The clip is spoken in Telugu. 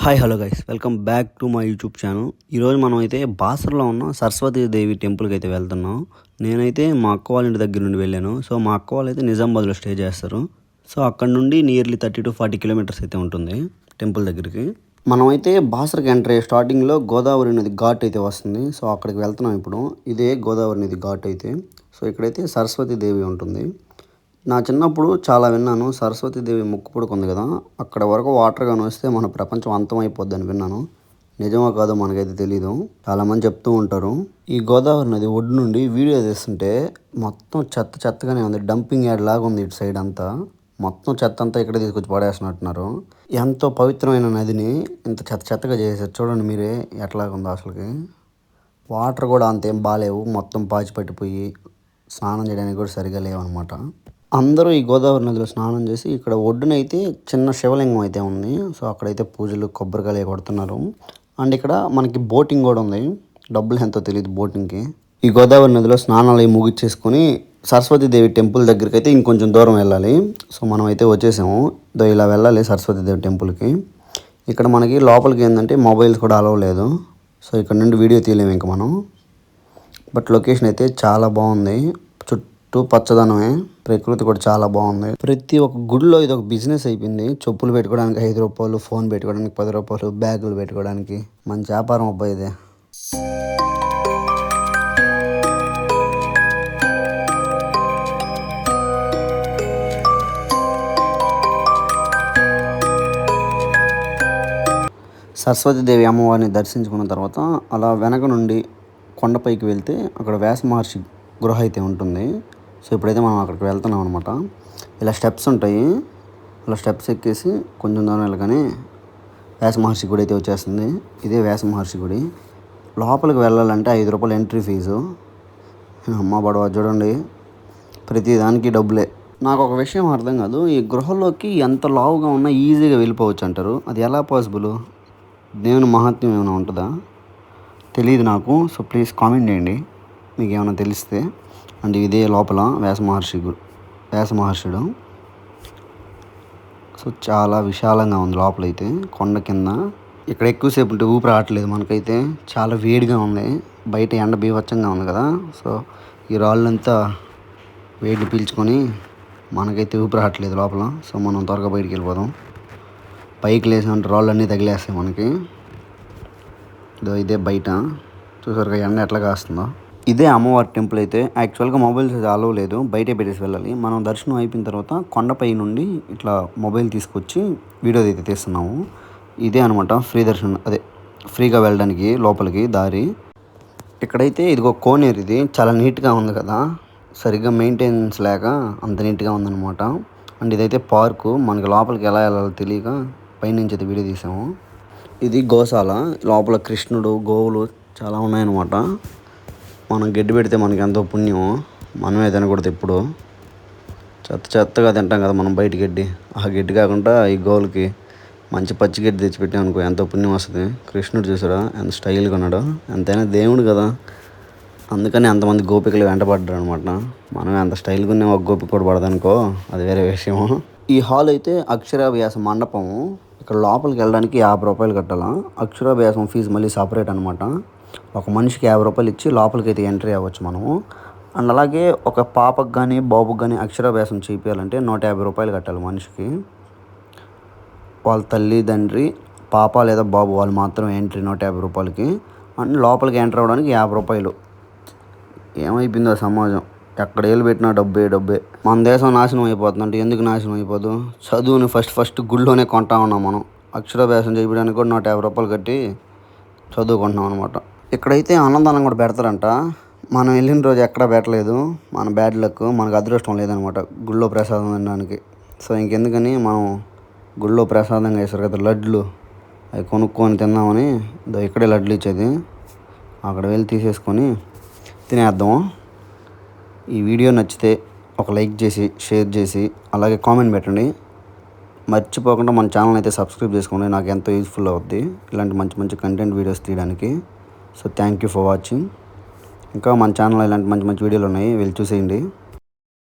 Hi hello guys, welcome back to my YouTube channel. ఈరోజు మనం అయితే బాసర్లో ఉన్న సరస్వతీదేవి టెంపుల్కి అయితే వెళ్తున్నాం. నేనైతే మా అక్క వాళ్ళ ఇంటి దగ్గర నుండి వెళ్ళాను. సో మా అక్క వాళ్ళు అయితే నిజామాబాద్లో స్టే చేస్తారు. సో అక్కడ నుండి నియర్లీ 30 to 40 కిలోమీటర్స్ అయితే ఉంటుంది టెంపుల్ దగ్గరికి. మనమైతే బాసర్కి ఎంటర్ అయ్యే స్టార్టింగ్లో గోదావరి నది ఘాట్ అయితే వస్తుంది. సో అక్కడికి వెళ్తున్నాం ఇప్పుడు. ఇదే గోదావరి నది ఘాట్ అయితే. సో ఇక్కడైతే సరస్వతీదేవి ఉంటుంది. నా చిన్నప్పుడు చాలా విన్నాను, సరస్వతీదేవి ముక్కు పుడక కదా, అక్కడ వరకు వాటర్ కానీ వస్తే మన ప్రపంచం అంతమైపోద్ది అని విన్నాను. నిజమో కాదో మనకైతే తెలీదు. చాలామంది చెప్తూ ఉంటారు. ఈ గోదావరి నది ఒడ్డు నుండి వీడియో తీస్తుంటే మొత్తం చెత్త చెత్తగానే ఉంది. డంపింగ్ యార్డ్ లాగా ఉంది ఇటు సైడ్ అంతా. మొత్తం చెత్త అంతా ఇక్కడ తీసుకొచ్చి పడేస్తున్నట్టున్నారు. ఎంతో పవిత్రమైన నదిని ఇంత చెత్త చెత్తగా చేసేసారు. చూడండి మీరే ఎట్లాగుందో అసలుకి. వాటర్ కూడా అంతేం బాగాలేవు, మొత్తం పాచి పట్టిపోయి స్నానం చేయడానికి కూడా సరిగా లేవన్నమాట. అందరూ ఈ గోదావరి నదిలో స్నానం చేసి ఇక్కడ ఒడ్డునైతే చిన్న శివలింగం అయితే ఉంది. సో అక్కడైతే పూజలు కొబ్బరికాయలు కొడుతున్నారు. అండ్ ఇక్కడ మనకి బోటింగ్ కూడా ఉంది. డబ్బులు ఎంతో తెలియదు బోటింగ్కి. ఈ గోదావరి నదిలో స్నానాలు అవి ముగిచ్చేసుకొని సరస్వతీదేవి టెంపుల్ దగ్గరికి అయితే ఇంకొంచెం దూరం వెళ్ళాలి. సో మనం అయితే వచ్చేసాము. ఇలా వెళ్ళాలి సరస్వతీదేవి టెంపుల్కి. ఇక్కడ మనకి లోపలికి ఏంటంటే మొబైల్స్ కూడా అలవ్ లేదు. సో ఇక్కడ నుండి వీడియో తీయలేము ఇంకా మనం. బట్ లొకేషన్ అయితే చాలా బాగుంది. చుట్టూ పచ్చదనమే, ప్రకృతి కూడా చాలా బాగుంది. ప్రతి ఒక్క గుడిలో ఇది ఒక బిజినెస్ అయిపోయింది. చెప్పులు పెట్టుకోవడానికి 5 రూపాయలు, ఫోన్ పెట్టుకోవడానికి 10 రూపాయలు, బ్యాగులు పెట్టుకోవడానికి. మంచి వ్యాపారం అబ్బాయి ఇదే. సరస్వతీదేవి అమ్మవారిని దర్శించుకున్న తర్వాత అలా వెనక నుండి కొండపైకి వెళ్తే అక్కడ వ్యాస మహర్షి గృహ అయితే ఉంటుంది. సో ఇప్పుడైతే మనం అక్కడికి వెళ్తున్నాం అనమాట. ఇలా స్టెప్స్ ఉంటాయి. ఇలా స్టెప్స్ ఎక్కేసి కొంచెం దూరం వెళ్ళగానే వ్యాస మహర్షి గుడి అయితే వచ్చేస్తుంది. ఇదే వ్యాస మహర్షి గుడి. లోపలికి వెళ్ళాలంటే 5 రూపాయలు ఎంట్రీ ఫీజు. అమ్మ బడవ చూడండి, ప్రతి దానికి డబ్బులే. నాకు ఒక విషయం అర్థం కాదు, ఈ గృహలోకి ఎంత లావుగా ఉన్నా ఈజీగా వెళ్ళిపోవచ్చు అంటారు. అది ఎలా పాసిబుల్? దేవుని మహాత్మ్యం ఏమైనా ఉంటుందా? తెలియదు నాకు. సో ప్లీజ్ కామెంట్ చేయండి మీకు ఏమైనా తెలిస్తే. అండ్ ఇదే లోపల వ్యాస మహర్షుడు. సో చాలా విశాలంగా ఉంది లోపలైతే. కొండ కింద ఇక్కడ ఎక్కువసేపు ఉంటే ఊపిరి రావట్లేదు మనకైతే. చాలా వేడిగా ఉంది. బయట ఎండ బీభత్సంగా ఉంది కదా. సో ఈ రాళ్ళంతా వేడిని పీల్చుకొని మనకైతే ఊపిరి రావట్లేదు లోపల. సో మనం త్వరగా బయటికి వెళ్ళిపోదాం. పైకి లేసామంటే రాళ్ళు అన్నీ తగిలేస్తాయి మనకి. ఇదే బయట చూసారుగా ఎండ ఎట్లా కాస్తుందో. ఇదే అమ్మవారి టెంపుల్ అయితే. యాక్చువల్గా మొబైల్స్ అయితే అలవ్ లేదు, బయటే పెట్టేసి వెళ్ళాలి. మనం దర్శనం అయిపోయిన తర్వాత కొండపై నుండి ఇట్లా మొబైల్ తీసుకొచ్చి వీడియో అయితే తీస్తున్నాము. ఇదే అనమాట ఫ్రీ దర్శనం, అదే ఫ్రీగా వెళ్ళడానికి లోపలికి దారి. ఇక్కడైతే ఇదిగో కోనేరు. ఇది చాలా నీట్గా ఉంది కదా, సరిగ్గా మెయింటెనెన్స్ లేక అంత నీట్గా ఉందన్నమాట. అండ్ ఇదైతే పార్కు. మనకి లోపలికి ఎలా వెళ్ళాలో తెలియక పైనుంచి అయితే వీడియో తీసాము. ఇది గోశాల. లోపల కృష్ణుడు, గోవులు చాలా ఉన్నాయన్నమాట. మనం గడ్డి పెడితే మనకి ఎంతో పుణ్యం. మనమే తినకూడదు ఎప్పుడు. చెత్తగా తింటాం కదా మనం బయట గడ్డి. ఆ గడ్డి కాకుండా ఈ గోవులకి మంచి పచ్చి గడ్డి తెచ్చిపెట్టాం అనుకో ఎంతో పుణ్యం వస్తుంది. కృష్ణుడు చూసారా ఎంత స్టైల్గా ఉన్నాడు. ఎంతైనా దేవుడు కదా, అందుకని అంతమంది గోపికలు వెంటపడ్డారు అనమాట. మనం ఎంత స్టైల్గా ఉన్నాం, ఒక గోపిక కూడా పడదనుకో, అది వేరే విషయం. ఈ హాల్ అయితే అక్షరాభ్యాస మండపము. ఇక్కడ లోపలికి వెళ్ళడానికి 50 రూపాయలు కట్టాలా. అక్షరాభ్యాసం ఫీజు మళ్ళీ సపరేట్ అనమాట. ఒక మనిషికి 50 రూపాయలు ఇచ్చి లోపలికి అయితే ఎంట్రీ అవ్వచ్చు మనము. అండ్ అలాగే ఒక పాపకు కానీ బాబుకి కానీ అక్షరాభ్యాసం చేయించాలంటే 150 రూపాయలు కట్టాలి మనిషికి. వాళ్ళ తల్లి తండ్రి, పాప లేదా బాబు వాళ్ళు మాత్రం ఎంట్రీ 150 రూపాయలకి. అండ్ లోపలికి ఎంటర్ అవ్వడానికి 50 రూపాయలు. ఏమైపోయిందో సమాజం, ఎక్కడ ఏళ్ళు పెట్టినా డబ్బే. మన దేశం నాశనం అయిపోతుంది. అంటే ఎందుకు నాశనం అయిపోదు? చదువుని ఫస్ట్ గుళ్ళోనే కొంటా ఉన్నాం మనం. అక్షరాభ్యాసం చేయడానికి కూడా 150 రూపాయలు కట్టి చదువుకుంటున్నాం అనమాట. ఇక్కడైతే అన్నదానం కూడా పెడతారంట. మనం వెళ్ళిన రోజు ఎక్కడా పెట్టలేదు. మన బ్యాడ్ లక్, మనకు అదృష్టం లేదనమాట గుళ్ళో ప్రసాదం తినడానికి. సో ఇంకెందుకని మనం గుళ్ళో ప్రసాదంగా వేస్తారు కదా లడ్లు, అవి కొనుక్కొని తిందామని ఇక్కడే లడ్లు ఇచ్చేది. అక్కడ వెళ్ళి తీసేసుకొని తినేద్దాం. ఈ వీడియో నచ్చితే ఒక లైక్ చేసి, షేర్ చేసి, అలాగే కామెంట్ పెట్టండి. మర్చిపోకుండా మన ఛానల్ అయితే సబ్స్క్రైబ్ చేసుకోండి. నాకు ఎంతో యూజ్ఫుల్ అవుద్ది ఇలాంటి మంచి కంటెంట్ వీడియోస్ తీయడానికి. So thank you for watching. ఇంకా మన ఛానల్లో ఇలాంటి మంచి వీడియోలు ఉన్నాయి, వెళ్ళి చూసేయండి.